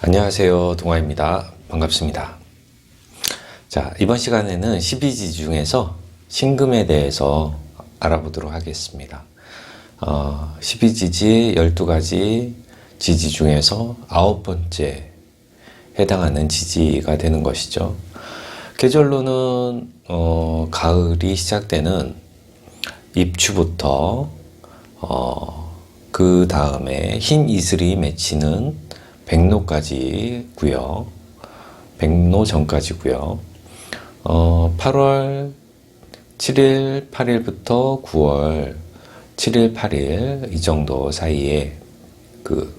안녕하세요, 동아입니다. 반갑습니다. 자, 이번 시간에는 12지 중에서 신금에 대해서 알아보도록 하겠습니다. 12지지 12가지 지지 중에서 9번째 해당하는 지지가 되는 것이죠. 계절로는 가을이 시작되는 입추부터 그 다음에 흰 이슬이 맺히는 백로까지고요. 백로 전까지고요. 8월 7일, 8일부터 9월 7일, 8일 이 정도 사이에 그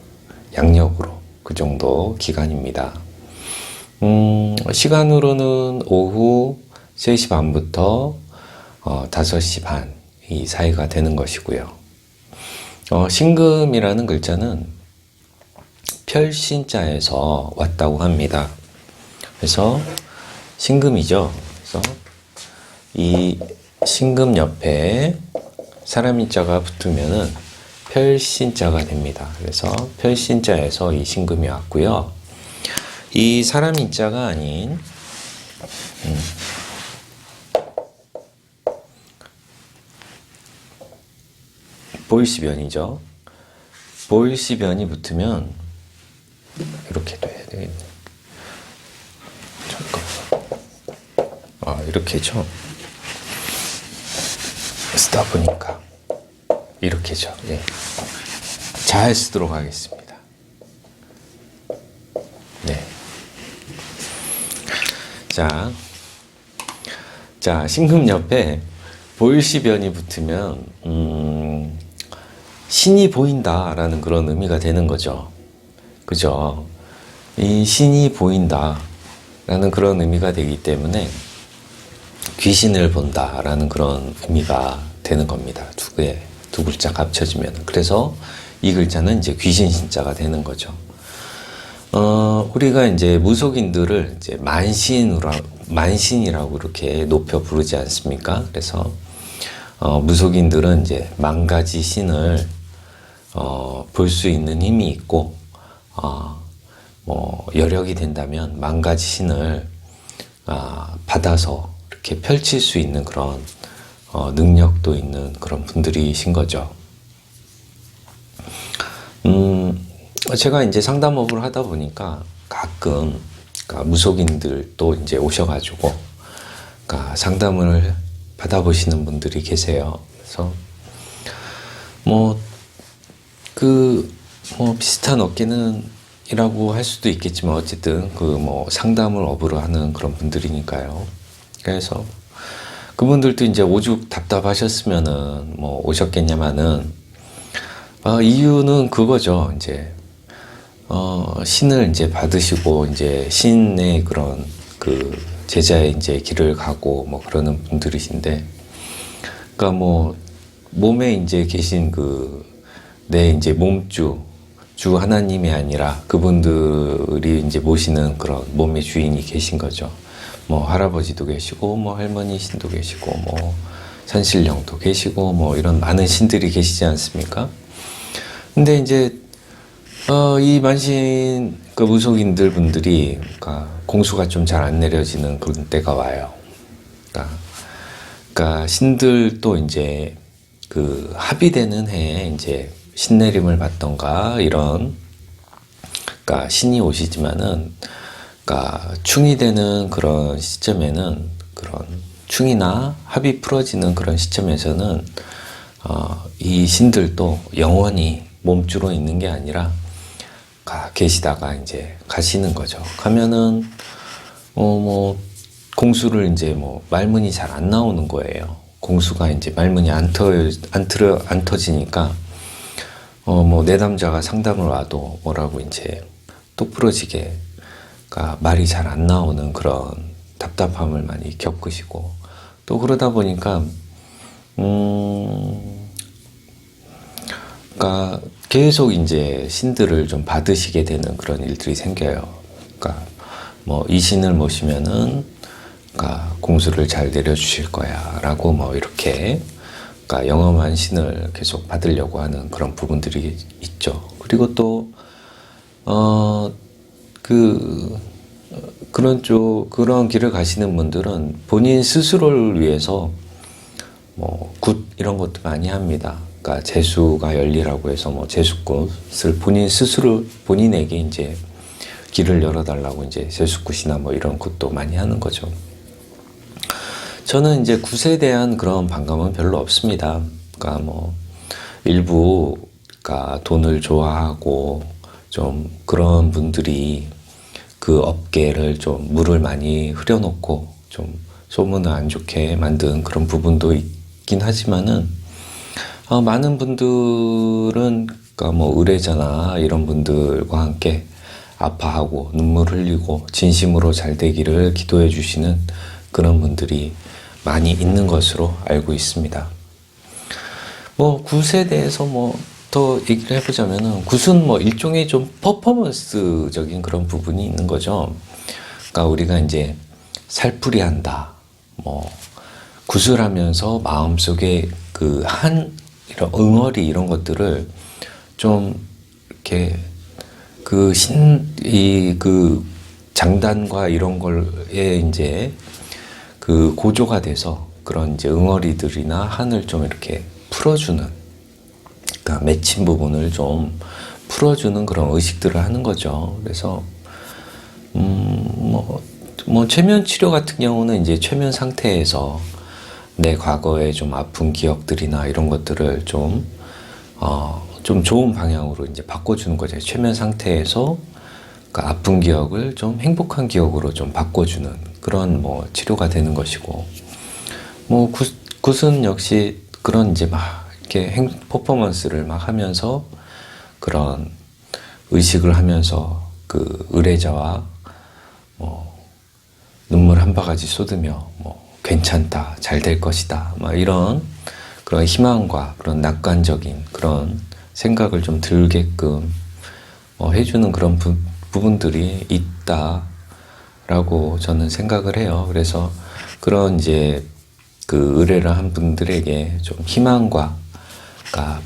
양력으로 그 정도 기간입니다. 시간으로는 오후 3시 반부터 5시 반 이 사이가 되는 것이고요. 신금이라는 글자는 별신자에서 왔다고 합니다. 그래서 신금이죠. 그래서 이 신금 옆에 사람인자가 붙으면은 별신자가 됩니다. 그래서 별신자에서 이 신금이 왔고요. 이 사람인자가 아닌 보일시변이죠. 보일시변이 붙으면 이렇게 돼야 되겠네. 잠깐만. 이렇게죠. 쓰다 보니까 이렇게죠. 예. 잘 쓰도록 하겠습니다. 네. 자, 신금 옆에 보일시변이 붙으면 신이 보인다라는 그런 의미가 되는 거죠. 그죠? 이 신이 보인다라는 그런 의미가 되기 때문에 귀신을 본다라는 그런 의미가 되는 겁니다. 두 글자가 합쳐지면. 그래서 이 글자는 이제 귀신 신자가 되는 거죠. 우리가 이제 무속인들을 이제 만신이라고 이렇게 높여 부르지 않습니까? 그래서 무속인들은 이제 만 가지 신을 볼 수 있는 힘이 있고, 여력이 된다면 만 가지 신을 받아서 이렇게 펼칠 수 있는 그런 능력도 있는 그런 분들이신 거죠. 제가 이제 상담업을 하다 보니까 가끔 무속인들도 이제 오셔가지고 상담을 받아보시는 분들이 계세요. 그래서 비슷한 업계는 이라고 할 수도 있겠지만 어쨌든 상담을 업으로 하는 그런 분들이니까요. 그래서 그분들도 이제 오죽 답답하셨으면은 오셨겠냐마는 이유는 그거죠. 이제 신을 이제 받으시고 이제 신의 그런 그 제자의 이제 길을 가고 그러는 분들이신데, 몸에 이제 계신 내 이제 몸주 주 하나님이 아니라 그분들이 이제 모시는 그런 몸의 주인이 계신 거죠. 할아버지도 계시고 할머니 신도 계시고 산신령도 계시고 이런 많은 신들이 계시지 않습니까? 근데 이제 이 만신 무속인들 분들이 공수가 좀 잘 안 내려지는 그런 때가 와요. 그러니까 신들도 이제 합의되는 해에 이제 신내림을 받던가 이런 신이 오시지만은 충이 되는 그런 시점에는 그런 충이나 합이 풀어지는 그런 시점에서는 이 신들도 영원히 몸주로 있는 게 아니라 계시다가 이제 가시는 거죠. 가면은 공수를 이제 말문이 잘 안 나오는 거예요. 공수가 이제 말문이 안 터지니까 내담자가 상담을 와도 뭐라고 이제 똑부러지게 말이 잘 안 나오는 그런 답답함을 많이 겪으시고, 또 그러다 보니까 계속 이제 신들을 좀 받으시게 되는 그런 일들이 생겨요. 이 신을 모시면은 공수를 잘 내려주실 거야 라고 이렇게 영험한 신을 계속 받으려고 하는 그런 부분들이 있죠. 그리고 또 그런 길을 가시는 분들은 본인 스스로를 위해서 뭐 굿 이런 것도 많이 합니다. 그러니까 재수가 열리라고 해서 뭐 재수굿을 본인 스스로 본인에게 이제 길을 열어달라고 이제 재수굿이나 뭐 이런 굿도 많이 하는 거죠. 저는 이제 굿에 대한 그런 반감은 별로 없습니다. 그러니까 뭐 일부가 돈을 좋아하고 좀 그런 분들이 그 업계를 좀 물을 많이 흐려놓고 좀 소문을 안 좋게 만든 그런 부분도 있긴 하지만은 많은 분들은 그러니까 뭐 의뢰자나 이런 분들과 함께 아파하고 눈물 흘리고 진심으로 잘 되기를 기도해 주시는 그런 분들이 많이 있는 것으로 알고 있습니다. 뭐 굿에 대해서 뭐 더 얘기를 해보자면은 굿은 뭐 일종의 좀 퍼포먼스적인 그런 부분이 있는 거죠. 그러니까 우리가 이제 살풀이한다, 뭐 굿을 하면서 마음속에 그 이런 응어리 이런 것들을 좀 이렇게 그 장단과 이런 걸에 이제 그 고조가 돼서 그런 이제 응어리들이나 한을 좀 이렇게 풀어주는, 그러니까 맺힌 부분을 좀 풀어주는 그런 의식들을 하는 거죠. 그래서 뭐 최면 치료 같은 경우는 이제 최면 상태에서 내 과거에 좀 아픈 기억들이나 이런 것들을 좀 좋은 방향으로 이제 바꿔주는 거죠. 최면 상태에서 그러니까 아픈 기억을 좀 행복한 기억으로 좀 바꿔주는 그런 뭐 치료가 되는 것이고, 뭐 굿은 역시 그런 이제 막 이렇게 퍼포먼스를 막 하면서 그런 의식을 하면서 그 의뢰자와 뭐 눈물 한 바가지 쏟으며 뭐 괜찮다, 잘 될 것이다, 막 이런 그런 희망과 그런 낙관적인 그런 생각을 좀 들게끔 해주는 그런 부분들이 있다라고 저는 생각을 해요. 그래서 그런 이제 그 의뢰를 한 분들에게 좀 희망과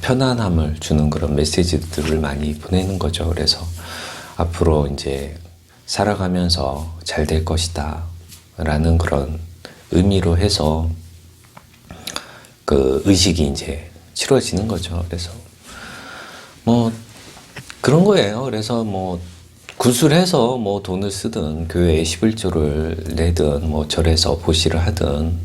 편안함을 주는 그런 메시지들을 많이 보내는 거죠. 그래서 앞으로 이제 살아가면서 잘 될 것이다 라는 그런 의미로 해서 그 의식이 이제 치러지는 거죠. 그래서 뭐 그런 거예요. 그래서 뭐 굿을 해서 뭐 돈을 쓰든 교회에 11조를 내든 뭐 절에서 보시를 하든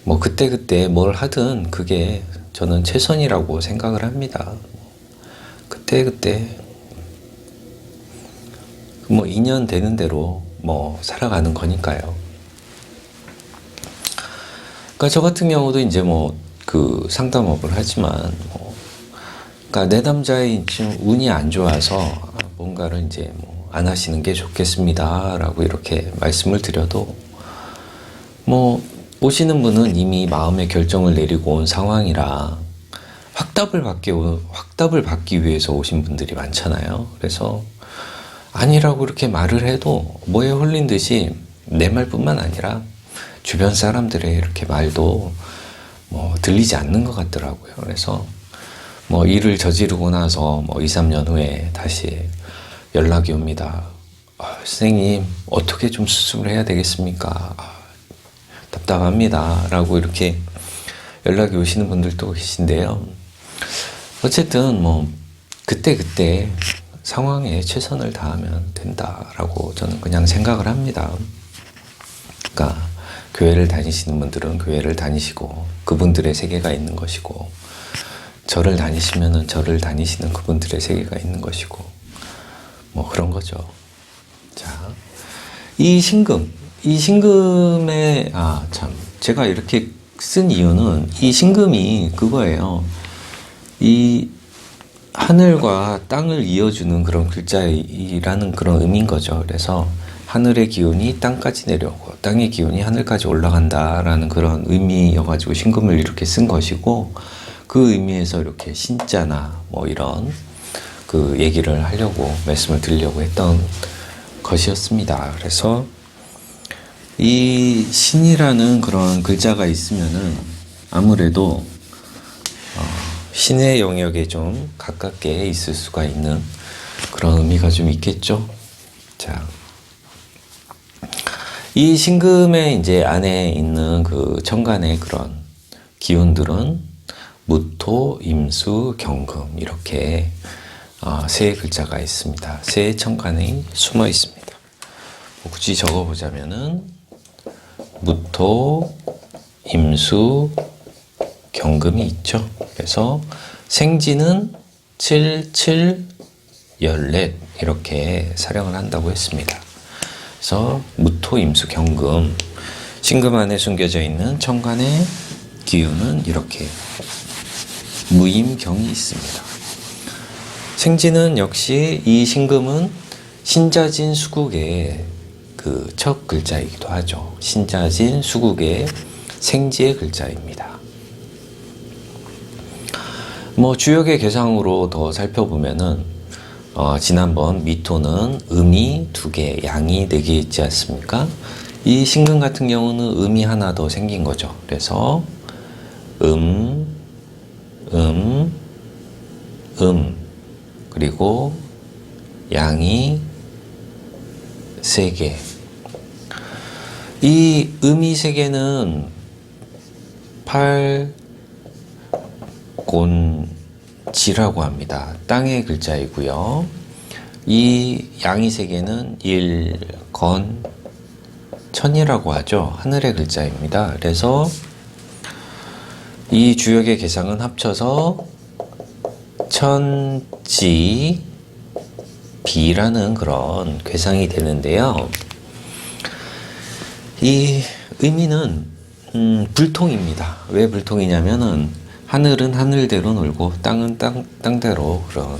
뭐 그때 뭘 하든 그게 저는 최선이라고 생각을 합니다. 그때 뭐 인연 되는 대로 뭐 살아가는 거니까요. 그러니까 저 같은 경우도 이제 뭐 그 상담업을 하지만 그러니까 내담자의 지금 운이 안 좋아서 뭔가를 이제 뭐 안 하시는 게 좋겠습니다라고 이렇게 말씀을 드려도 뭐 오시는 분은 이미 마음의 결정을 내리고 온 상황이라 확답을 받기 위해서 오신 분들이 많잖아요. 그래서 아니라고 이렇게 말을 해도 뭐에 홀린 듯이 내 말뿐만 아니라 주변 사람들의 이렇게 말도 뭐 들리지 않는 것 같더라고요. 그래서 뭐 일을 저지르고 나서 뭐 2, 3년 후에 다시 연락이 옵니다. 선생님 어떻게 좀 수습을 해야 되겠습니까? 답답합니다 라고 이렇게 연락이 오시는 분들도 계신데요. 어쨌든 뭐 그때 상황에 최선을 다하면 된다라고 저는 그냥 생각을 합니다. 그러니까 교회를 다니시는 분들은 교회를 다니시고 그분들의 세계가 있는 것이고, 절을 다니시면은 절을 다니시는 그분들의 세계가 있는 것이고, 뭐 그런 거죠. 자, 이 신금의 제가 이렇게 쓴 이유는 이 신금이 그거예요. 이 하늘과 땅을 이어주는 그런 글자이라는 그런 의미인 거죠. 그래서 하늘의 기운이 땅까지 내려오고 땅의 기운이 하늘까지 올라간다라는 그런 의미여가지고 신금을 이렇게 쓴 것이고, 그 의미에서 이렇게 신자나 뭐 이런 그 얘기를 하려고 말씀을 드리려고 했던 것이었습니다. 그래서 이 신이라는 그런 글자가 있으면은 아무래도 신의 영역에 좀 가깝게 있을 수가 있는 그런 의미가 좀 있겠죠. 자, 이 신금의 이제 안에 있는 그 천간의 그런 기운들은 무토, 임수, 경금 이렇게 세 글자가 있습니다. 세 천간이 숨어 있습니다. 굳이 적어보자면은 무토, 임수, 경금이 있죠. 그래서 생지는 7, 7, 14 이렇게 사령을 한다고 했습니다. 그래서 무토, 임수, 경금 신금 안에 숨겨져 있는 천간의 기운은 이렇게 무임경이 있습니다. 생지는 역시 이 신금은 신자진 수국의 그 첫 글자이기도 하죠. 신자진 수국의 생지의 글자입니다. 뭐 주역의 개상으로 더 살펴보면은 지난번 미토는 음이 2개, 양이 4개 있지 않습니까? 이 신금 같은 경우는 음이 하나 더 생긴 거죠. 그래서 그리고 양이 3개. 이 음이 3개는 팔곤지라고 합니다. 땅의 글자이고요. 이 양이 3개는 일건천이라고 하죠. 하늘의 글자입니다. 그래서 이 주역의 개상은 합쳐서 천지비라는 그런 괴상이 되는데요. 이 의미는 불통입니다. 왜 불통이냐면은 하늘은 하늘대로 놀고 땅은 땅대로 그런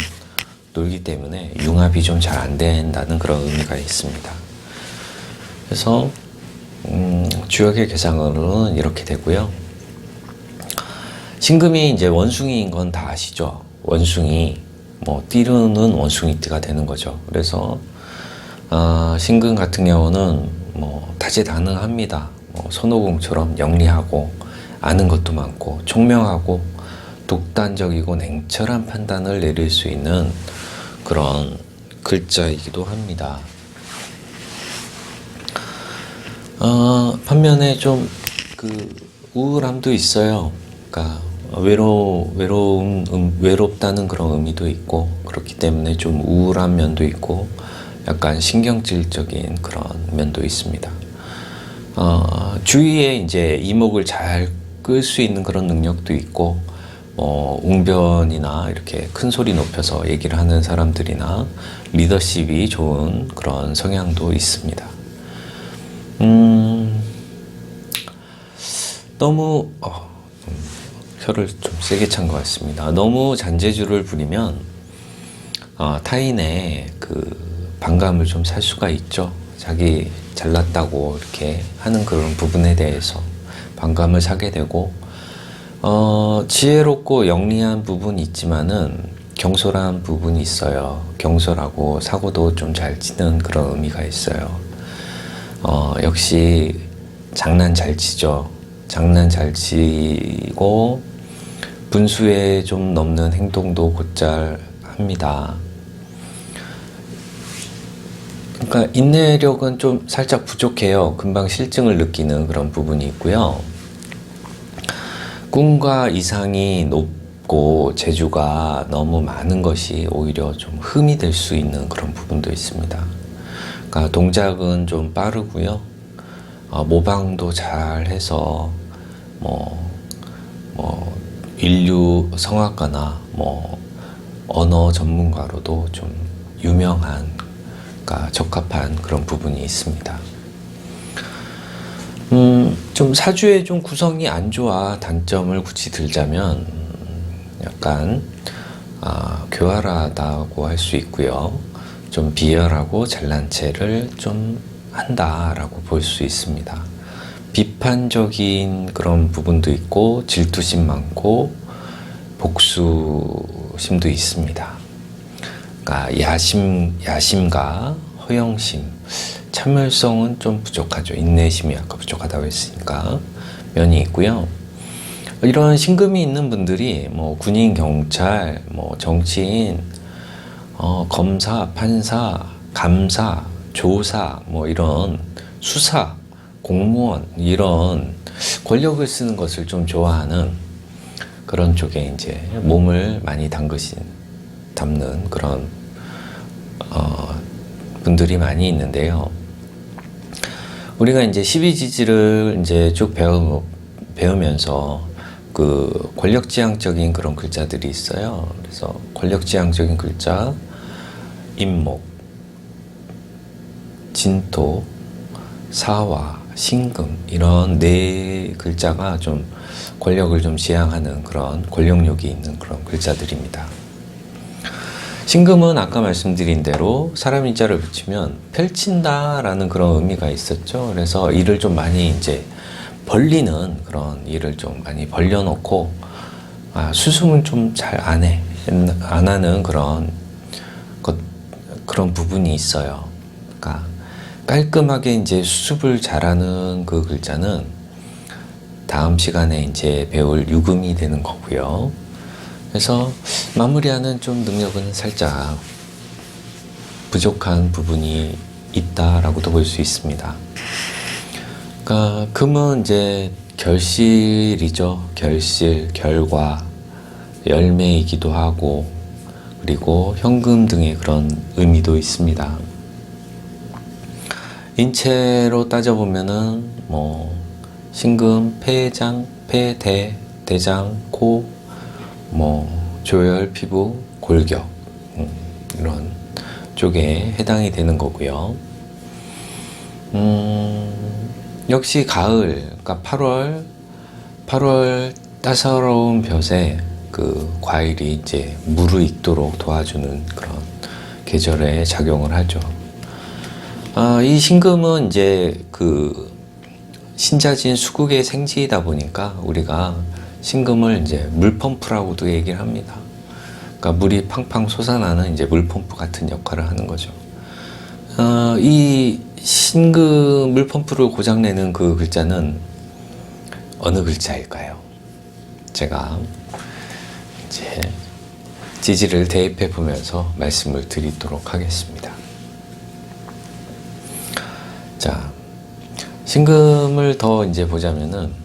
놀기 때문에 융합이 좀 잘 안 된다는 그런 의미가 있습니다. 그래서 주역의 개상으로는 이렇게 되고요. 신금이 이제 원숭이인 건 다 아시죠? 원숭이, 뭐 띠르는 원숭이띠가 되는 거죠. 그래서 신금 같은 경우는 뭐 다재다능합니다. 뭐 손오공처럼 영리하고 아는 것도 많고 총명하고 독단적이고 냉철한 판단을 내릴 수 있는 그런 글자이기도 합니다. 반면에 좀 그 우울함도 있어요. 그러니까 외롭다는 그런 의미도 있고, 그렇기 때문에 좀 우울한 면도 있고, 약간 신경질적인 그런 면도 있습니다. 주위에 이제 이목을 잘 끌 수 있는 그런 능력도 있고, 웅변이나 이렇게 큰 소리 높여서 얘기를 하는 사람들이나 리더십이 좋은 그런 성향도 있습니다. 너무 혀를 좀 세게 찬 것 같습니다. 너무 잔재주를 부리면 타인의 그 반감을 좀 살 수가 있죠. 자기 잘났다고 이렇게 하는 그런 부분에 대해서 반감을 사게 되고, 지혜롭고 영리한 부분이 있지만은 경솔한 부분이 있어요. 경솔하고 사고도 좀 잘 치는 그런 의미가 있어요. 역시 장난 잘 치죠. 장난 잘 치고 분수에 좀 넘는 행동도 곧잘 합니다. 그러니까 인내력은 좀 살짝 부족해요. 금방 실증을 느끼는 그런 부분이 있고요. 꿈과 이상이 높고 재주가 너무 많은 것이 오히려 좀 흠이 될 수 있는 그런 부분도 있습니다. 그러니까 동작은 좀 빠르고요. 모방도 잘 해서 인류 성악가나 언어 전문가로도 좀 유명한, 그러니까 적합한 그런 부분이 있습니다. 좀 사주에 좀 구성이 안 좋아 단점을 굳이 들자면 약간 교활하다고 할 수 있고요. 좀 비열하고 잘난 체를 좀 한다라고 볼 수 있습니다. 비판적인 그런 부분도 있고 질투심 많고 복수심도 있습니다. 그러니까 야심과 허영심, 참을성은 좀 부족하죠. 인내심이 아까 부족하다고 했으니까 면이 있고요. 이런 신금이 있는 분들이 군인, 경찰, 정치인, 검사, 판사, 감사, 조사, 뭐 이런 수사, 공무원 이런 권력을 쓰는 것을 좀 좋아하는 그런 쪽에 이제 몸을 많이 담는 그런 분들이 많이 있는데요. 우리가 이제 12지지를 이제 쭉 배우면서 그 권력지향적인 그런 글자들이 있어요. 그래서 권력지향적인 글자, 임목, 진토, 사화, 신금 이런 네 글자가 좀 권력을 좀 지향하는 그런 권력욕이 있는 그런 글자들입니다. 신금은 아까 말씀드린 대로 사람 인자를 붙이면 펼친다라는 그런 의미가 있었죠. 그래서 일을 좀 많이 이제 벌리는 그런 일을 좀 많이 벌려놓고 수습은 좀 잘 안 하는 그런 부분이 있어요. 그러니까 깔끔하게 이제 수습을 잘하는 그 글자는 다음 시간에 이제 배울 유금이 되는 거고요. 그래서 마무리하는 좀 능력은 살짝 부족한 부분이 있다라고도 볼 수 있습니다. 그러니까 금은 이제 결실이죠. 결실, 결과, 열매이기도 하고 그리고 현금 등의 그런 의미도 있습니다. 인체로 따져보면은 뭐 신금, 폐장, 폐대, 대장, 코, 뭐 조혈, 피부, 골격 이런 쪽에 해당이 되는 거고요. 역시 가을, 그러니까 8월 따사로운 볕에 그 과일이 이제 무르익도록 도와주는 그런 계절에 작용을 하죠. 이 신금은 이제 그 신자진 수국의 생지이다 보니까 우리가 신금을 이제 물펌프라고도 얘기를 합니다. 그러니까 물이 팡팡 솟아나는 이제 물펌프 같은 역할을 하는 거죠. 이 신금 물펌프를 고장내는 그 글자는 어느 글자일까요? 제가 이제 지지를 대입해 보면서 말씀을 드리도록 하겠습니다. 자, 신금을 더 이제 보자면은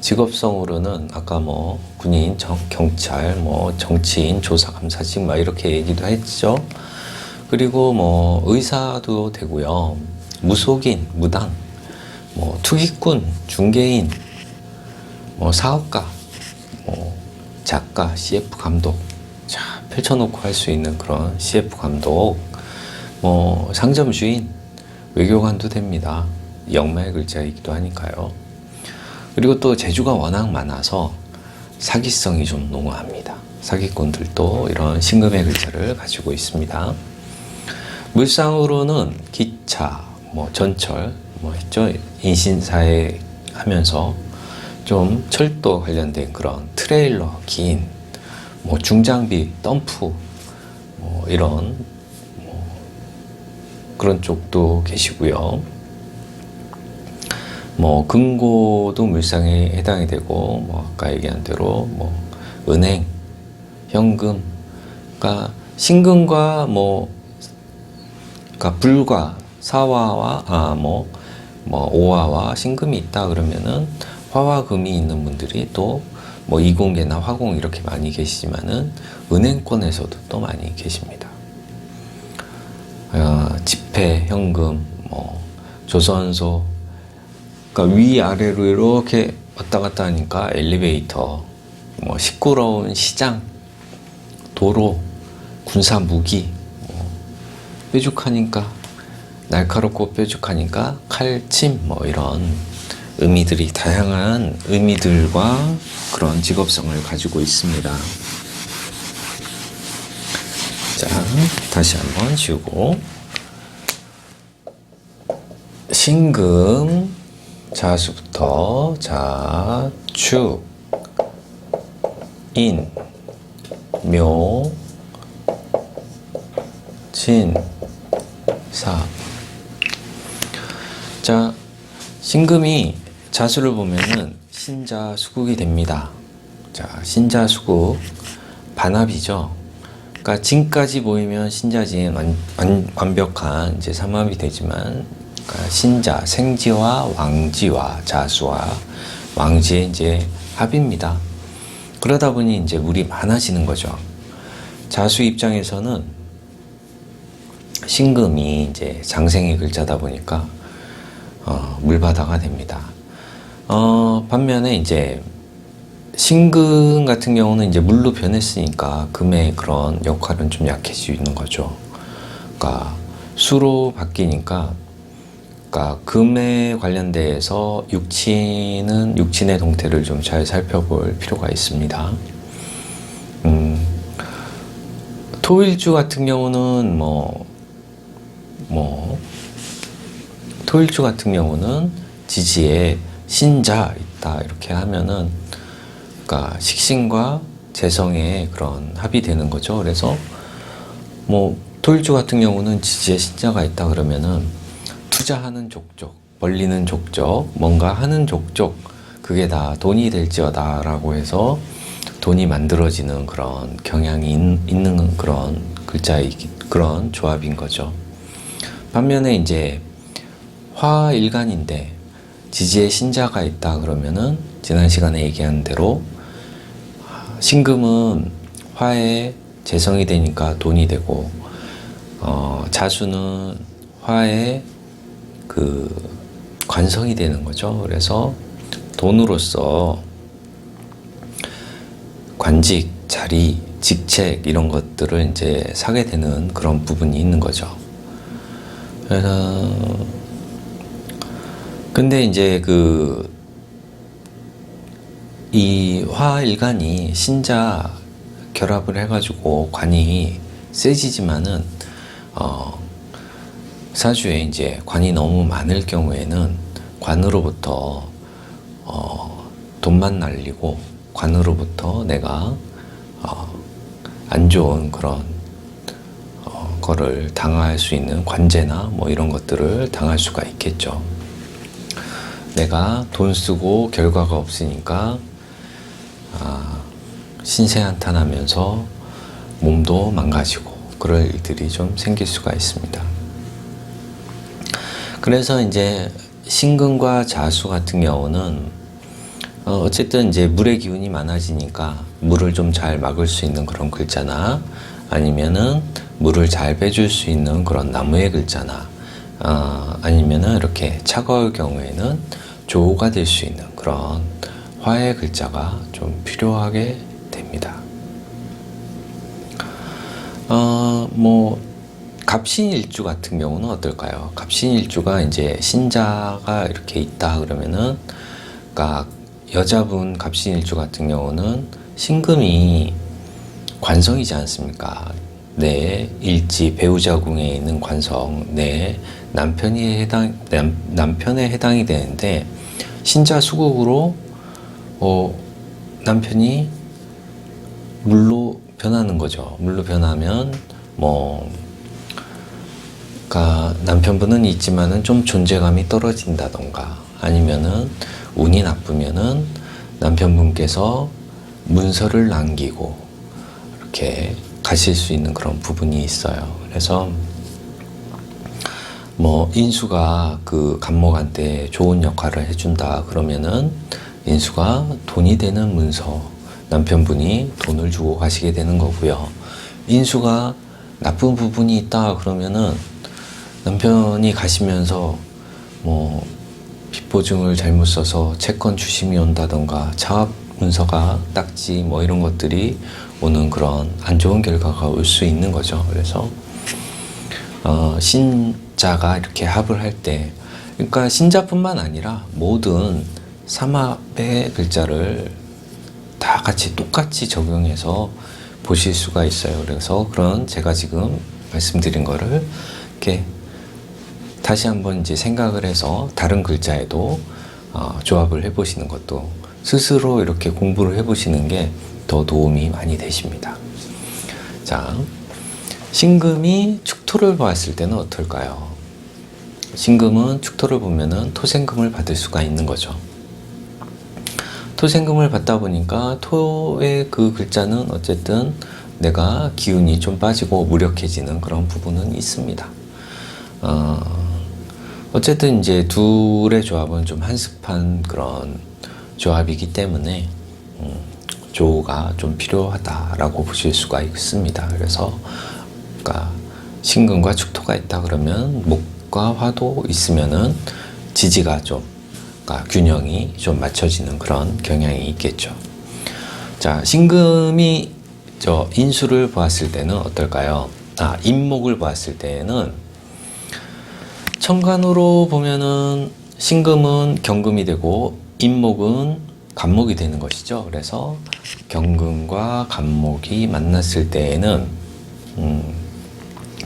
직업성으로는 아까 뭐 군인, 경찰, 뭐 정치인, 조사, 감사직 막 이렇게 얘기도 했죠. 그리고 뭐 의사도 되고요. 무속인, 무당, 뭐 투기꾼, 중개인, 뭐 사업가, 뭐 작가, CF 감독, 자 펼쳐놓고 할 수 있는 그런 CF 감독, 뭐 상점 주인, 외교관도 됩니다. 역마의 글자이기도 하니까요. 그리고 또 재주가 워낙 많아서 사기성이 좀 농후합니다. 사기꾼들도 이런 신금의 글자를 가지고 있습니다. 물상으로는 기차, 뭐 전철, 뭐 했죠. 인신사회 하면서 좀 철도 관련된 그런 트레일러, 긴, 뭐 중장비, 덤프, 뭐 이런 그런 쪽도 계시고요. 뭐 금고도 물상에 해당이 되고, 뭐 아까 얘기한 대로 뭐 은행, 현금, 그러니까 신금과 그러니까 불과 사화와 뭐 오화와 신금이 있다 그러면은 화와 금이 있는 분들이 또 뭐 이공계나 화공 이렇게 많이 계시지만은 은행권에서도 또 많이 계십니다. 지폐, 현금, 뭐 조선소, 그러니까 위아래로 이렇게 왔다 갔다 하니까 엘리베이터, 뭐 시끄러운 시장, 도로, 군사 무기, 뾰족하니까 날카롭고 뾰족하니까 칼침, 뭐 이런 의미들이 다양한 의미들과 그런 직업성을 가지고 있습니다. 자, 다시 한번 지우고 신금 자수부터 자축 인 묘 진 사. 자, 신금이 자수를 보면은 신자수국이 됩니다. 자, 신자수국 반합이죠. 그러니까 그러니까 진까지 보이면 신자진 완벽한 이제 삼합이 되지만, 그러니까 신자, 생지와 왕지와 자수와 왕지의 이제 합입니다. 그러다 보니 이제 물이 많아지는 거죠. 자수 입장에서는 신금이 이제 장생의 글자다 보니까 물바다가 됩니다. 반면에 이제 신금 같은 경우는 이제 물로 변했으니까 금의 그런 역할은 좀 약해지는 거죠. 그러니까 수로 바뀌니까, 그러니까 금에 관련돼서 육친의 동태를 좀 잘 살펴볼 필요가 있습니다. 토일주 같은 경우는 토일주 같은 경우는 지지에 신자 있다 이렇게 하면은, 그러니까 식신과 재성의 그런 합이 되는 거죠. 그래서 토일주 같은 경우는 지지에 신자가 있다 그러면은 투자하는 족족, 벌리는 족족, 뭔가 하는 족족, 그게 다 돈이 될지어다 라고 해서 돈이 만들어지는 그런 경향이 있는 그런 그런 조합인 거죠. 반면에 이제 화일간인데 지지에 신자가 있다 그러면은 지난 시간에 얘기한 대로 신금은 화의 재성이 되니까 돈이 되고, 자수는 화의 그 관성이 되는 거죠. 그래서 돈으로서 관직, 자리, 직책 이런 것들을 이제 사게 되는 그런 부분이 있는 거죠. 그래서 근데 이제 이 화일간이 신자 결합을 해가지고 관이 세지지만은 사주에 이제 관이 너무 많을 경우에는 관으로부터 돈만 날리고 관으로부터 내가 안 좋은 그런 거를 당할 수 있는 관제나 이런 것들을 당할 수가 있겠죠. 내가 돈 쓰고 결과가 없으니까 신세한탄하면서 몸도 망가지고 그럴 일들이 좀 생길 수가 있습니다. 그래서 이제 신금과 자수 같은 경우는 어쨌든 이제 물의 기운이 많아지니까 물을 좀 잘 막을 수 있는 그런 글자나, 아니면은 물을 잘 빼줄 수 있는 그런 나무의 글자나, 아니면은 이렇게 차가울 경우에는 조가 될 수 있는 그런 화의 글자가 좀 필요하게 됩니다. 갑신일주 같은 경우는 어떨까요? 갑신일주가 이제 신자가 이렇게 있다 그러면은, 그러니까 여자분 갑신일주 같은 경우는 신금이 관성이지 않습니까? 내 일지 배우자궁에 있는 관성, 내 남편에 해당이 되는데, 신자 수국으로 남편이 물로 변하는 거죠. 물로 변하면 그러니까 남편분은 있지만은 좀 존재감이 떨어진다던가, 아니면은 운이 나쁘면은 남편분께서 문서를 남기고 이렇게 가실 수 있는 그런 부분이 있어요. 그래서 인수가 그 간목한테 좋은 역할을 해준다 그러면은 인수가 돈이 되는 문서, 남편분이 돈을 주고 가시게 되는 거고요. 인수가 나쁜 부분이 있다 그러면은 남편이 가시면서 빚보증을 잘못 써서 채권 추심이 온다던가 차압 문서가 딱지 이런 것들이 오는 그런 안 좋은 결과가 올 수 있는 거죠. 그래서 신자가 이렇게 합을 할 때, 그러니까 신자뿐만 아니라 모든 삼합의 글자를 다 같이 똑같이 적용해서 보실 수가 있어요. 그래서 그런 제가 지금 말씀드린 거를 이렇게 다시 한번 이제 생각을 해서 다른 글자에도 조합을 해보시는 것도, 스스로 이렇게 공부를 해보시는 게 더 도움이 많이 되십니다. 자, 신금이 축토를 보았을 때는 어떨까요? 신금은 축토를 보면은 토생금을 받을 수가 있는 거죠. 토생금을 받다 보니까 토의 그 글자는 어쨌든 내가 기운이 좀 빠지고 무력해지는 그런 부분은 있습니다. 어쨌든 이제 둘의 조합은 좀 한습한 그런 조합이기 때문에 조가 좀 필요하다라고 보실 수가 있습니다. 그래서 그러니까 신금과 축토가 있다 그러면 목과 화도 있으면은 지지가 좀 그러니까 균형이 좀 맞춰지는 그런 경향이 있겠죠. 자, 신금이 저 인수를 보았을 때는 어떨까요? 인목을 보았을 때는 천간으로 보면은 신금은 경금이 되고 인목은 간목이 되는 것이죠. 그래서 경금과 간목이 만났을 때에는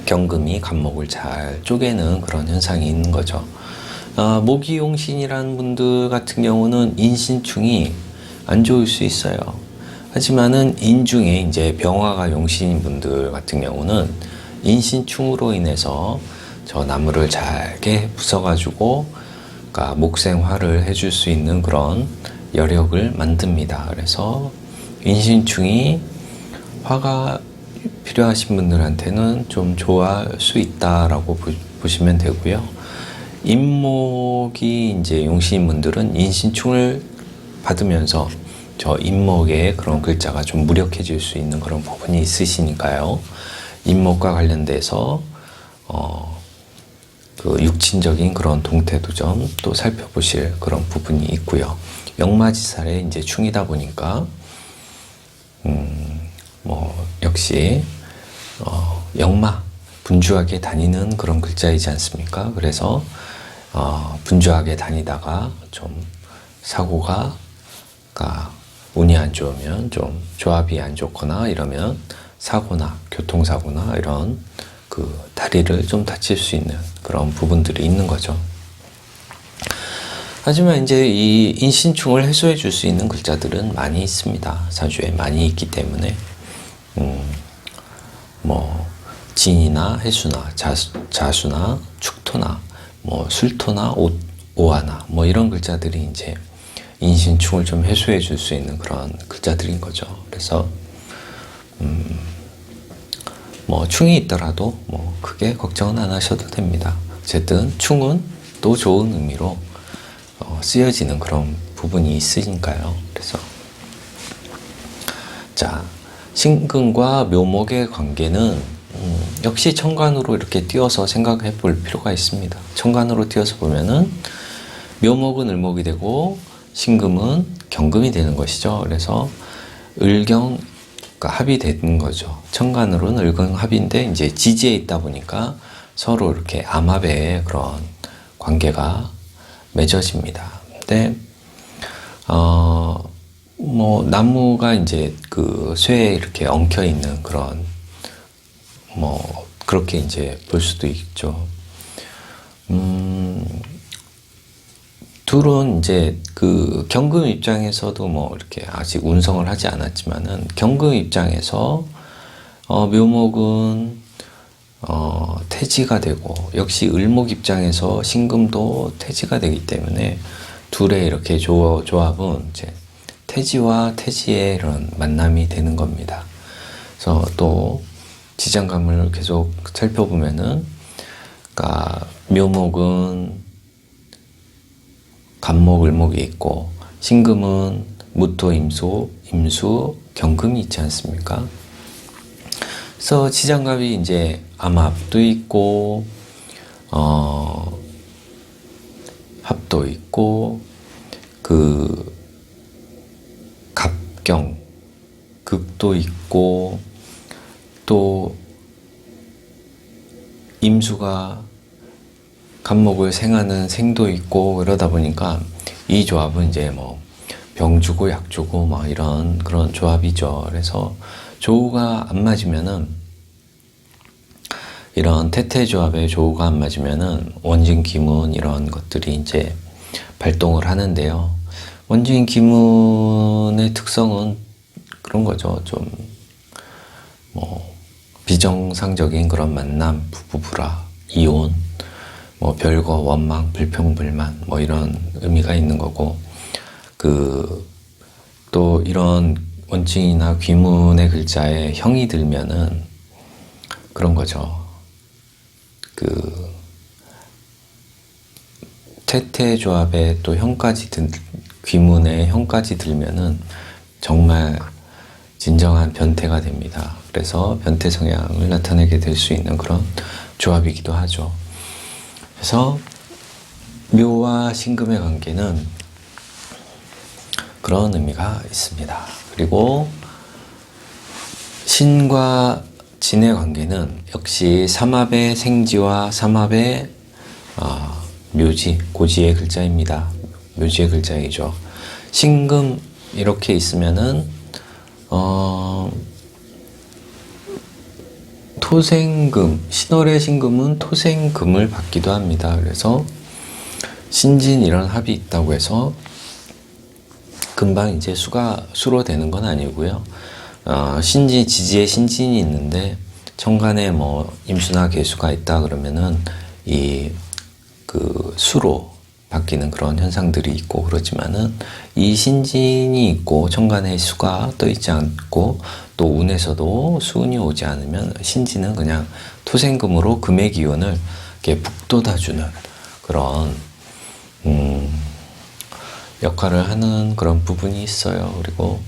경금이 간목을 잘 쪼개는 그런 현상이 있는 거죠. 모기용신이라는 분들 같은 경우는 인신충이 안 좋을 수 있어요. 하지만은 인중에 이제 병화가 용신인 분들 같은 경우는 인신충으로 인해서 저 나무를 잘게 부숴가지고 그러니까 목생화를 해줄 수 있는 그런 여력을 만듭니다. 그래서 인신충이 화가 필요하신 분들한테는 좀 좋아할 수 있다라고 보시면 되고요. 인목이 이제 용신인 분들은 인신충을 받으면서 저 인목의 그런 글자가 좀 무력해질 수 있는 그런 부분이 있으시니까요. 인목과 관련돼서 그 육친적인 그런 동태도 좀 또 살펴보실 그런 부분이 있고요. 역마지살에 이제 충이다 보니까 역시 역마 분주하게 다니는 그런 글자이지 않습니까? 그래서 분주하게 다니다가 좀 사고가 그러니까 운이 안 좋으면 좀 조합이 안 좋거나 이러면 사고나 교통사고나 이런 그 다리를 좀 다칠 수 있는 그런 부분들이 있는 거죠. 하지만 이제 이 인신충을 해소해 줄 수 있는 글자들은 많이 있습니다. 사주에 많이 있기 때문에 진이나 해수나 자수나 축토나 술토나 오화나 이런 글자들이 이제 인신충을 좀 해소해 줄 수 있는 그런 글자들인 거죠. 그래서 충이 있더라도 크게 걱정은 안 하셔도 됩니다. 어쨌든 충은 또 좋은 의미로 쓰여지는 그런 부분이 있으니까요. 그래서 자, 신금과 묘목의 관계는 역시 천간으로 이렇게 띄어서 생각해 볼 필요가 있습니다. 천간으로 띄어서 보면은 묘목은 을목이 되고 신금은 경금이 되는 것이죠. 그래서 을경 합이 되는 거죠. 천간으로는 을경 합인데 이제 지지에 있다 보니까 서로 이렇게 암합의 그런 관계가 맺어집니다. 근데 나무가 이제 그 쇠에 이렇게 엉켜 있는 그런 그렇게 이제 볼 수도 있죠. 둘은 이제 그 경금 입장에서도 이렇게 아직 운성을 하지 않았지만은 경금 입장에서 묘목은 태지가 되고 역시 을목 입장에서 신금도 태지가 되기 때문에 둘의 이렇게 조합은 이제 태지와 태지의 이런 만남이 되는 겁니다. 그래서 또 지장감을 계속 살펴보면은 그러니까 묘목은 간목, 을목이 있고 신금은 무토, 임수, 경금이 있지 않습니까? 그래서 지장갑이 이제 암합도 있고 합도 있고 그 갑경, 극도 있고 또 임수가 간목을 생하는 생도 있고 이러다 보니까 이 조합은 이제 병 주고 약 주고 이런 그런 조합이죠. 그래서 조우가 안 맞으면은 이런 태태 조합의 조우가 안 맞으면은 원진 기문 이런 것들이 이제 발동을 하는데요. 원진 기문의 특성은 그런 거죠. 좀 비정상적인 그런 만남, 부부불화, 이혼, 별거, 원망, 불평불만 이런 의미가 있는 거고 또 이런 원칭이나 귀문의 글자에 형이 들면은 그런 거죠. 그 태태조합에 또 형까지 귀문에 형까지 들면은 정말 진정한 변태가 됩니다. 그래서 변태 성향을 나타내게 될 수 있는 그런 조합이기도 하죠. 그래서 묘와 신금의 관계는 그런 의미가 있습니다. 그리고 신과 진의 관계는 역시 삼합의 생지와 삼합의 묘지, 고지의 글자입니다. 묘지의 글자이죠. 신금 이렇게 있으면은 토생금, 신월의 신금은 토생금을 받기도 합니다. 그래서 신진 이런 합이 있다고 해서 금방 이제 수로 되는 건 아니고요. 신진, 지지에 신진이 있는데 천간에 뭐 임수나 개수가 있다 그러면은 그 수로 바뀌는 그런 현상들이 있고 그렇지만은 이 신진이 있고 천간에 수가 떠 있지 않고 또 운에서도 수운이 오지 않으면 신진은 그냥 토생금으로 금의 기운을 이렇게 북돋아주는 그런 역할을 하는 그런 부분이 있어요. 그리고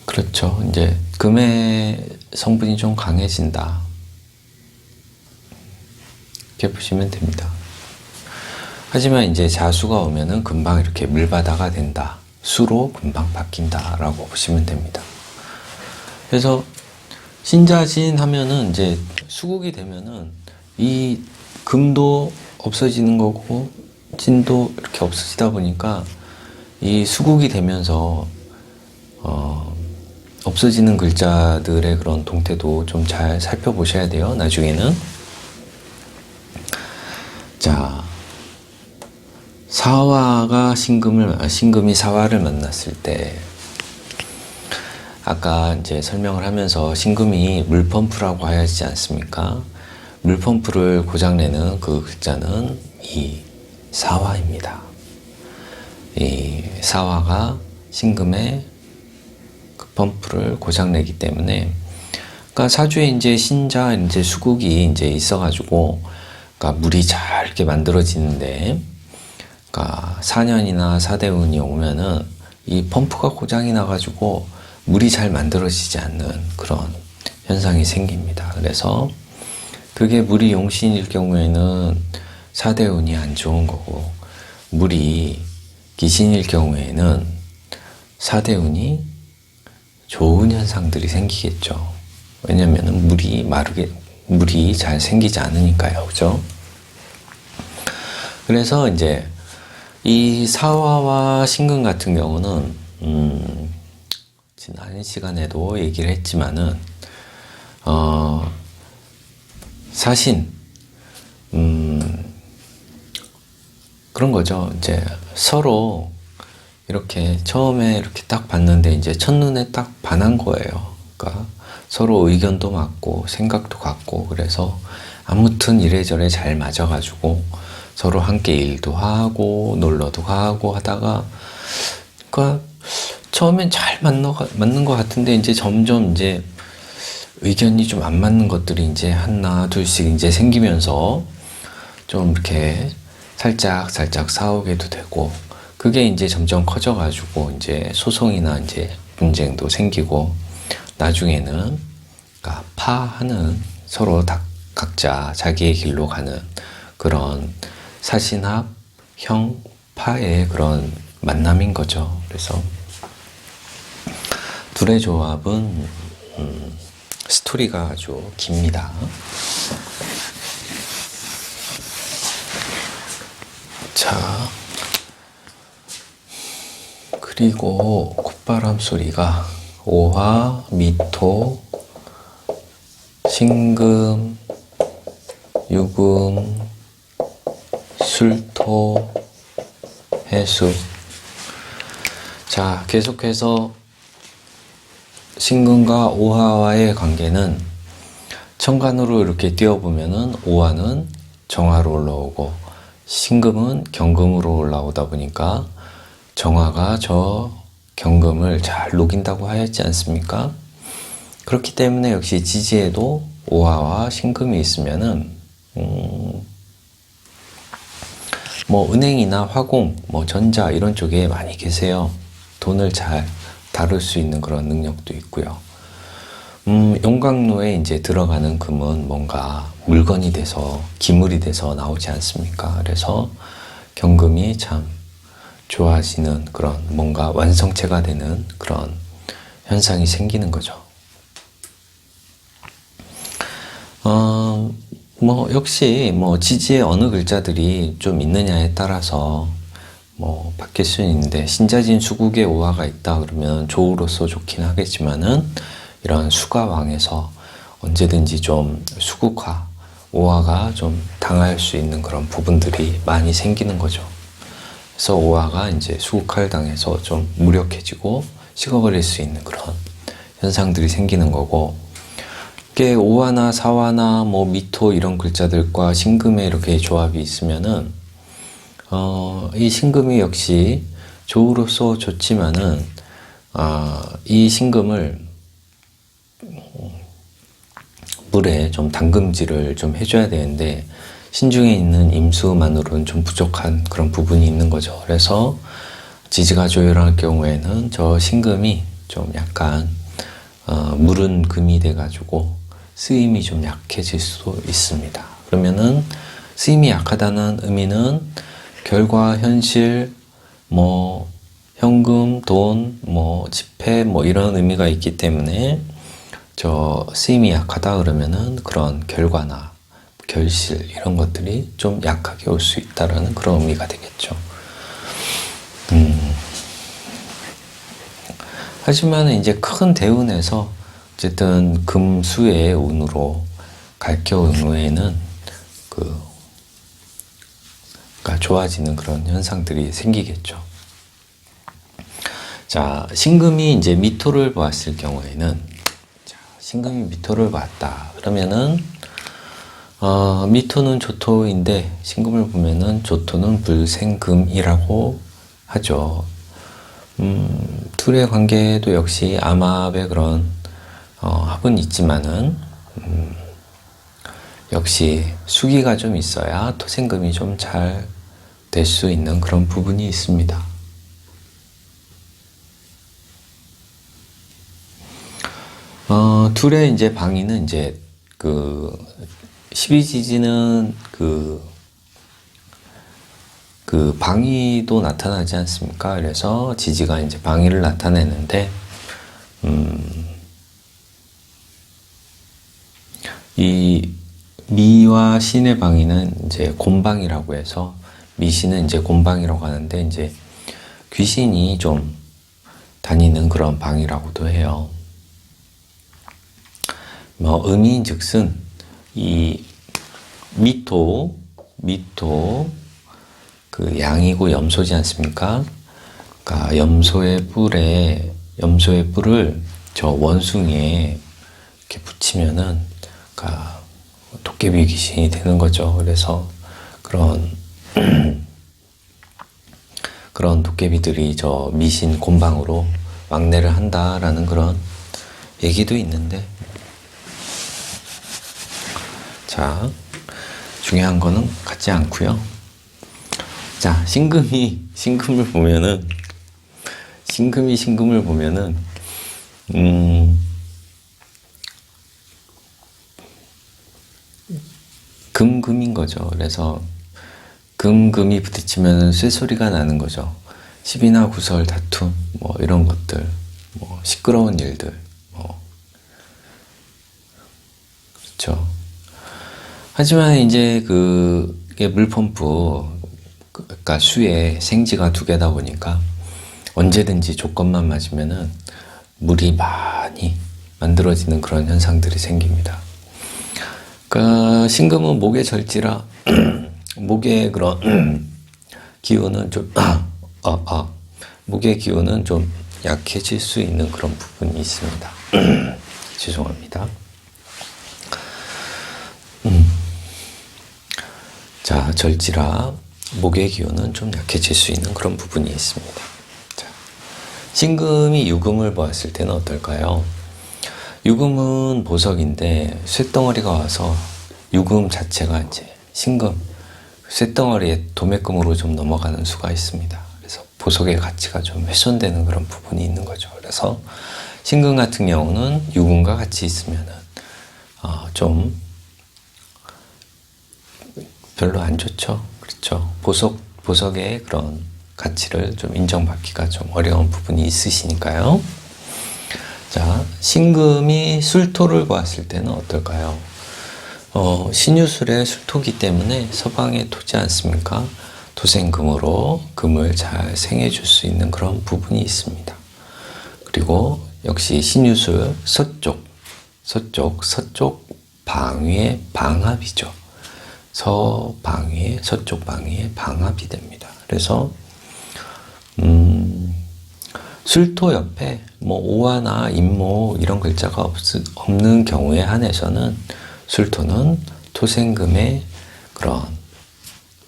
그렇죠. 이제 금의 성분이 좀 강해진다. 이렇게 보시면 됩니다. 하지만 이제 자수가 오면은 금방 이렇게 물바다가 된다. 수로 금방 바뀐다라고 보시면 됩니다. 그래서 신자진 하면은 이제 수국이 되면은 이 금도 없어지는 거고 진도 이렇게 없어지다 보니까 이 수국이 되면서 없어지는 글자들의 그런 동태도 좀 잘 살펴보셔야 돼요. 나중에는. 자, 사화가 신금이 사화를 만났을 때 아까 이제 설명을 하면서 신금이 물펌프라고 하지 않습니까? 물펌프를 고장내는 그 글자는 이 사화입니다. 이 사화가 신금의 그 펌프를 고장내기 때문에, 그러니까 사주에 이제 신자 이제 수국이 이제 있어가지고, 그러니까 물이 잘 이렇게 만들어지는데, 그러니까 4년이나 4대운이 오면은 이 펌프가 고장이 나가지고 물이 잘 만들어지지 않는 그런 현상이 생깁니다. 그래서 그게 물이 용신일 경우에는 4대운이 안 좋은 거고, 물이 기신일 경우에는 4대운이 좋은 현상들이 생기겠죠. 왜냐면은 물이 잘 생기지 않으니까요. 그죠? 그래서 이제 이 사화와 신금 같은 경우는 지난 시간에도 얘기를 했지만은 사신 그런 거죠. 이제 서로 이렇게 처음에 이렇게 딱 봤는데 이제 첫눈에 딱 반한 거예요. 그러니까 서로 의견도 맞고 생각도 같고, 그래서 아무튼 이래저래 잘 맞아가지고 서로 함께 일도 하고 놀러도 가고 하다가, 그러니까 처음엔 잘 맞는 것 같은데 이제 점점 이제 의견이 좀 안 맞는 것들이 이제 하나 둘씩 이제 생기면서 좀 이렇게 살짝 싸우게도 되고, 그게 이제 점점 커져가지고 이제 소송이나 이제 분쟁도 생기고, 나중에는 그러니까 파하는 서로 각자 자기의 길로 가는 그런 사신합, 형, 파의 그런 만남인 거죠. 그래서 둘의 조합은 스토리가 아주 깁니다. 자, 그리고 콧바람 소리가 오화, 미토, 신금, 유금, 술토, 해수. 자, 계속해서 신금과 오화와의 관계는 천간으로 이렇게 띄워보면은 오화는 정화로 올라오고 신금은 경금으로 올라오다 보니까 정화가 저 경금을 잘 녹인다고 하였지 않습니까? 그렇기 때문에 역시 지지에도 오화와 신금이 있으면은 뭐 은행이나 화공, 뭐 전자 이런 쪽에 많이 계세요. 돈을 잘 다룰 수 있는 그런 능력도 있고요. 용광로에 이제 들어가는 금은 뭔가 물건이 돼서 기물이 돼서 나오지 않습니까? 그래서 경금이 참 좋아지는 그런 뭔가 완성체가 되는 그런 현상이 생기는 거죠. 뭐 역시 뭐 지지에 어느 글자들이 좀 있느냐에 따라서 뭐 바뀔 수는 있는데, 신자진 수국에 오화가 있다 그러면 조우로서 좋긴 하겠지만은 이런 수가왕에서 언제든지 좀 수국화, 오화가 좀 당할 수 있는 그런 부분들이 많이 생기는 거죠. 그래서 오화가 이제 수국화를 당해서 좀 무력해지고 식어버릴 수 있는 그런 현상들이 생기는 거고, 이게 오화나 사화나 뭐 미토 이런 글자들과 신금의 이렇게 조합이 있으면은 이 신금이 역시 조우로서 좋지만은 이 신금을 물에 좀 담금질을 좀 해줘야 되는데, 신중에 있는 임수만으로는 좀 부족한 그런 부분이 있는 거죠. 그래서 지지가 조율할 경우에는 저 신금이 좀 약간 무른 금이 돼가지고 쓰임이 좀 약해질 수도 있습니다. 그러면은 쓰임이 약하다는 의미는 결과, 현실, 뭐 현금, 돈, 뭐 지폐 뭐 이런 의미가 있기 때문에 저 쓰임이 약하다 그러면은 그런 결과나 결실 이런 것들이 좀 약하게 올 수 있다라는 그런 의미가 되겠죠. 하지만 이제 큰 대운에서 어쨌든 금수의 운으로 갈겨운후에는 그가 좋아지는 그런 현상들이 생기겠죠. 자, 신금이 이제 미토를 보았을 경우에는, 자, 신금이 미토를 봤다 그러면은 미토는 조토인데 신금을 보면은 조토는 불생금이라고 하죠. 둘의 관계도 역시 암합의 그런 합은 있지만은 역시 수기가 좀 있어야 토생금이 좀 잘 될 수 있는 그런 부분이 있습니다. 둘의 이제 방위는 이제 그 12지지는 그 방위도 나타나지 않습니까? 그래서 지지가 이제 방위를 나타내는데, 이 미와 신의 방위는 이제 곤방이라고 해서, 미신은 이제 곤방이라고 하는데, 이제 귀신이 좀 다니는 그런 방이라고도 해요. 뭐 의미인즉슨 이 미토 그 양이고 염소지 않습니까? 그러니까 염소의 뿔을 저 원숭이에 이렇게 붙이면은 그러니까 도깨비 귀신이 되는 거죠. 그래서 그런 도깨비들이 저 미신 곤방으로 왕래를 한다라는 그런 얘기도 있는데, 자, 중요한 거는 같지 않고요. 자, 신금을 보면은 금금인 거죠. 그래서 금금이 부딪히면 쇠소리가 나는 거죠. 시비나 구설, 다툼 뭐 이런 것들, 뭐 시끄러운 일들, 뭐 그렇죠. 하지만 이제 이게 물펌프, 그러니까 수에 생지가 두 개다 보니까 언제든지 조건만 맞으면은 물이 많이 만들어지는 그런 현상들이 생깁니다. 그러니까 신금은 목의 절지라 목의 그런 기운은 좀 목의 기운은 좀 약해질 수 있는 그런 부분이 있습니다. 죄송합니다. 자, 절지라 목의 기운은 좀 약해질 수 있는 그런 부분이 있습니다. 자, 신금이 유금을 보았을 때는 어떨까요? 유금은 보석인데 쇳덩어리가 와서 유금 자체가 이제 신금, 쇳덩어리에 도매금으로 좀 넘어가는 수가 있습니다. 그래서 보석의 가치가 좀 훼손되는 그런 부분이 있는 거죠. 그래서 신금 같은 경우는 유금과 같이 있으면은 좀 별로 안 좋죠. 그렇죠. 보석의 그런 가치를 좀 인정받기가 좀 어려운 부분이 있으시니까요. 자, 신금이 술토를 보았을 때는 어떨까요? 신유술의 술토기 때문에 서방에 토지 않습니까? 토생금으로 금을 잘 생해줄 수 있는 그런 부분이 있습니다. 그리고 역시 신유술 서쪽 방위의 방합이죠. 서방위의 서쪽 방위의 방합이 됩니다. 그래서 술토 옆에 뭐 오화나 임모 이런 글자가 없는 경우에 한해서는 술토는 토생금의 그런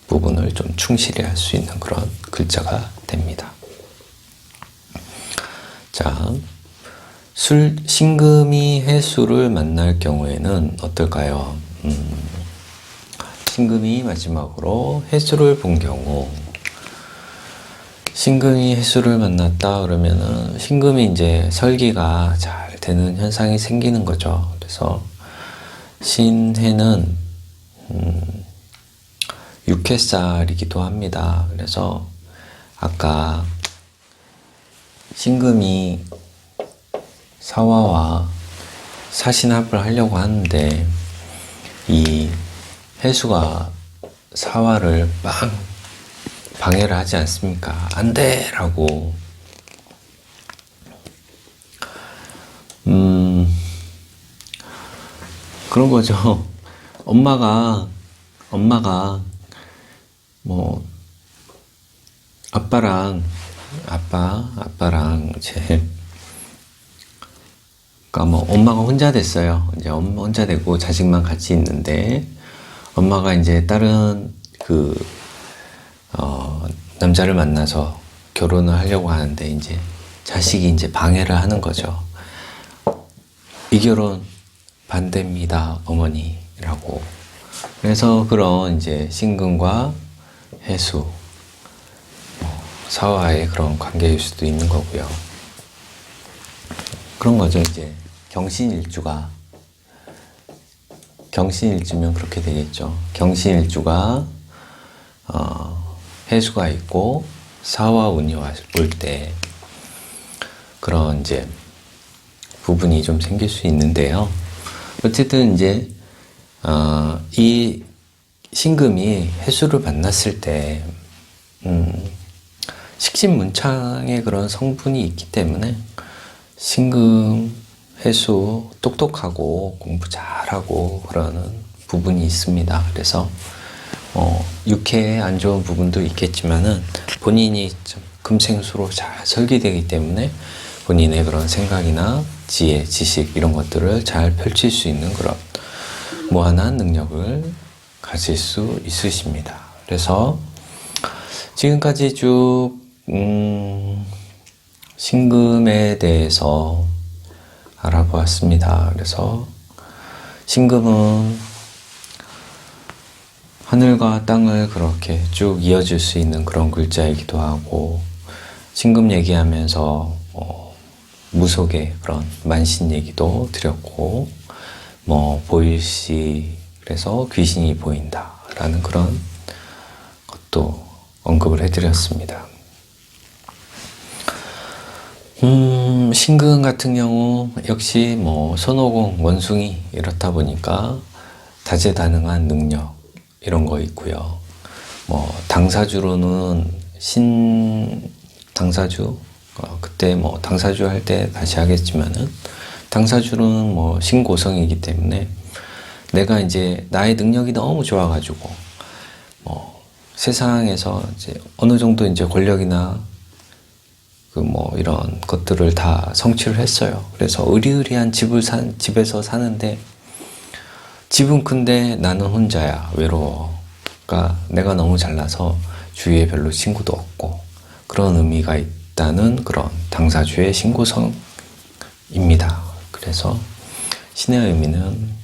부분을 좀 충실히 할 수 있는 그런 글자가 됩니다. 자, 신금이 해수를 만날 경우에는 어떨까요? 신금이 마지막으로 해수를 본 경우, 신금이 해수를 만났다 그러면은 신금이 이제 설기가 잘 되는 현상이 생기는 거죠. 그래서 신해는 육해살이기도 합니다. 그래서 아까 신금이 사화와 사신합을 하려고 하는데 이 해수가 사화를 방해를 하지 않습니까? 안 돼! 라고. 그런 거죠. 엄마가 뭐 아빠랑 그러니까 뭐 엄마가 혼자 됐어요. 이제 엄마 혼자 되고 자식만 같이 있는데 엄마가 이제 다른 남자를 만나서 결혼을 하려고 하는데 이제 자식이 이제 방해를 하는 거죠. 이 결혼 반대입니다, 어머니라고. 그래서 그런 이제 신금과 해수, 사화의 그런 관계일 수도 있는 거고요. 그런 거죠. 이제 경신일주면 그렇게 되겠죠. 경신일주가 해수가 있고 사화 운이 올 때 그런 이제 부분이 좀 생길 수 있는데요. 어쨌든 이제 이 신금이 해수를 만났을 때 식신문창의 그런 성분이 있기 때문에 신금, 해수 똑똑하고 공부 잘하고 그러는 부분이 있습니다. 그래서 육해에 안 좋은 부분도 있겠지만은 본인이 좀 금생수로 잘 설계되기 때문에 본인의 그런 생각이나 지혜, 지식 이런 것들을 잘 펼칠 수 있는 그런 무한한 능력을 가질 수 있으십니다. 그래서 지금까지 쭉 신금에 대해서 알아보았습니다. 그래서 신금은 하늘과 땅을 그렇게 쭉 이어줄 수 있는 그런 글자이기도 하고, 신금 얘기하면서 무속의 그런 만신 얘기도 드렸고, 보일시, 그래서 귀신이 보인다라는 그런 것도 언급을 해드렸습니다. 신금 같은 경우 역시 손오공, 원숭이 이렇다 보니까 다재다능한 능력 이런 거 있고요. 당사주로는 당사주 그때 당사주 할 때 다시 하겠지만은 당사주는 신고성이기 때문에 내가 이제 나의 능력이 너무 좋아가지고 세상에서 이제 어느 정도 이제 권력이나 이런 것들을 다 성취를 했어요. 그래서 으리으리한 집에서 사는데 집은 큰데 나는 혼자야, 외로워. 그러니까 내가 너무 잘나서 주위에 별로 친구도 없고 그런 의미가 있다는 그런 당사주의 신고성입니다. 그래서 신의 의미는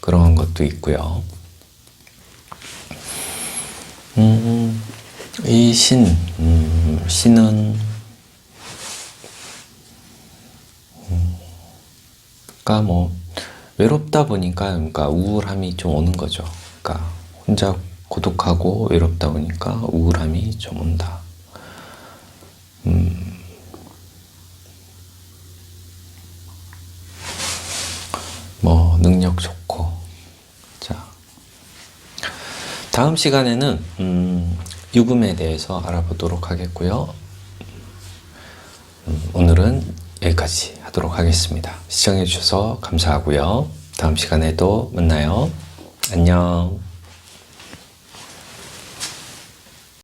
그런 것도 있고요. 이 신은 그러니까 뭐 외롭다 보니까 그러니까 우울함이 좀 오는 거죠. 그러니까 혼자 고독하고 외롭다 보니까 우울함이 좀 온다. 뭐 능력 좋고. 자, 다음 시간에는 유금에 대해서 알아보도록 하겠고요. 오늘은 여기까지 하도록 하겠습니다. 시청해 주셔서 감사하고요. 다음 시간에도 만나요. 안녕.